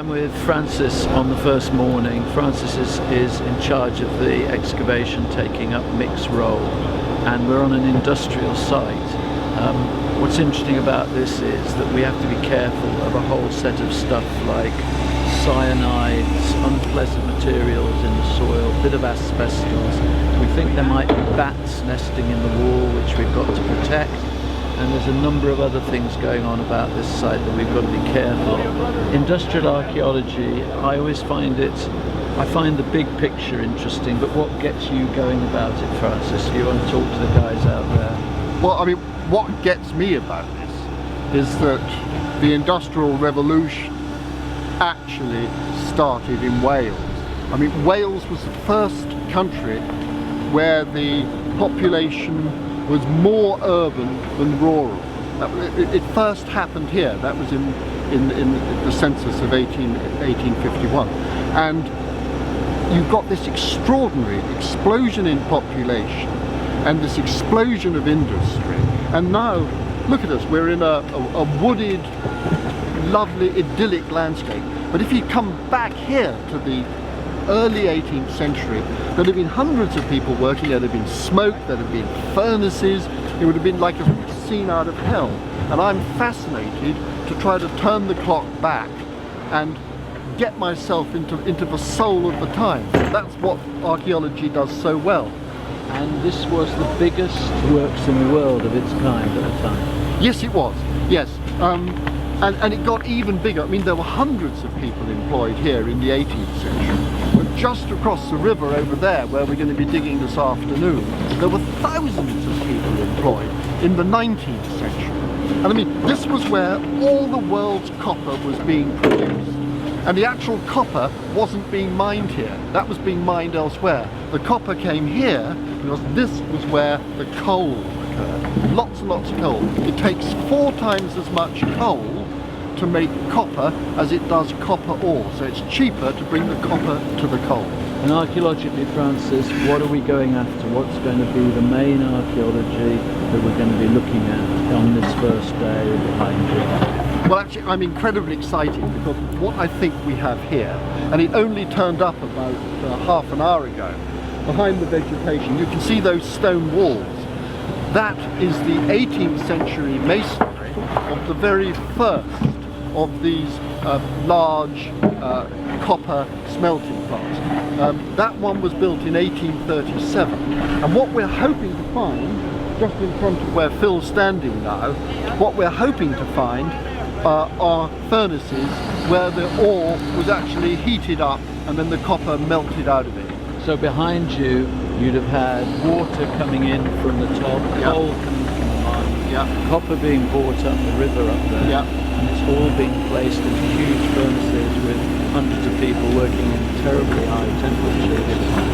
I'm with Francis on the first morning. Francis is in charge of the excavation, taking up Mick's role, and we're on an industrial site. What's interesting about this is that we have to be careful of a whole set of stuff like cyanides, unpleasant materials in the soil, a bit of asbestos. We think there might be bats nesting in the wall, which we've got to protect. And there's a number of other things going on about this site that we've got to be careful. Industrial archaeology, I always find the big picture interesting, but what gets you going about it, Francis? You want to talk to the guys out there? Well, I mean, what gets me about this is that the Industrial Revolution actually started in Wales. I mean, Wales was the first country where the population was more urban than rural. It first happened here. That was in the census of 1851. And you've got this extraordinary explosion in population and this explosion of industry. And now, look at us, we're in a wooded, lovely, idyllic landscape. But if you come back here to the early 18th century, there'd have been hundreds of people working, there'd have been smoke, there'd have been furnaces, it would have been like a scene out of hell. And I'm fascinated to try to turn the clock back and get myself into the soul of the time. That's what archaeology does so well. And this was the biggest works in the world of its kind at the time. Yes, it was, yes. And it got even bigger. I mean, there were hundreds of people employed here in the 18th century. But just across the river over there, where we're going to be digging this afternoon, there were thousands of people employed in the 19th century. And I mean, this was where all the world's copper was being produced. And the actual copper wasn't being mined here. That was being mined elsewhere. The copper came here because this was where the coal occurred. Lots and lots of coal. It takes 4 times as much coal to make copper as it does copper ore, so it's cheaper to bring the copper to the coal. And archaeologically, Francis, what are we going after? What's going to be the main archaeology that we're going to be looking at on this first day behind you? Well, actually, I'm incredibly excited because what I think we have here, and it only turned up about half an hour ago, behind the vegetation, you can see those stone walls. That is the 18th century masonry of the very first of these large copper smelting plants. That one was built in 1837, and what we're hoping to find, just in front of where Phil's standing now, what we're hoping to find are furnaces where the ore was actually heated up and then the copper melted out of it. So behind you, you'd have had water coming in from the top, coal coming from the mine, copper being brought up the river up there, and it's all being placed in huge furnaces with hundreds of people working in terribly high temperatures,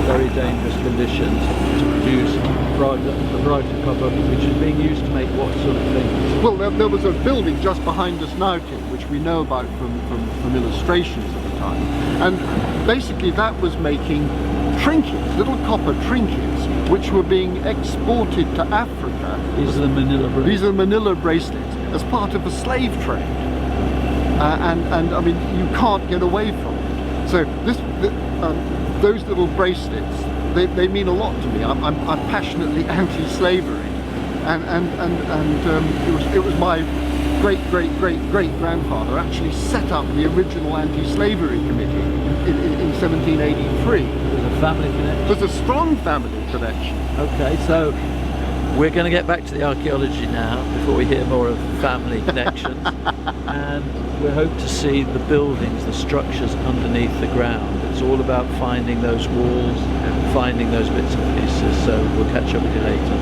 very dangerous conditions to produce the brighter copper, which is being used to make what sort of things? Well, there was a building just behind us now, Tim, which we know about from illustrations at the time, and basically that was making trinkets, little copper trinkets, which were being exported to Africa. These are the Manila bracelets. These are the Manila bracelets as part of the slave trade, and I mean, you can't get away from it. So those little bracelets, they mean a lot to me. I'm passionately anti-slavery, and it was my great-great-great-great-grandfather actually set up the original anti-slavery committee in 1783. There's a family connection. There's a strong family connection. Okay, so we're going to get back to the archaeology now before we hear more of family connections, and we hope to see the buildings, the structures underneath the ground. It's all about finding those walls, finding those bits and pieces, so we'll catch up with you later.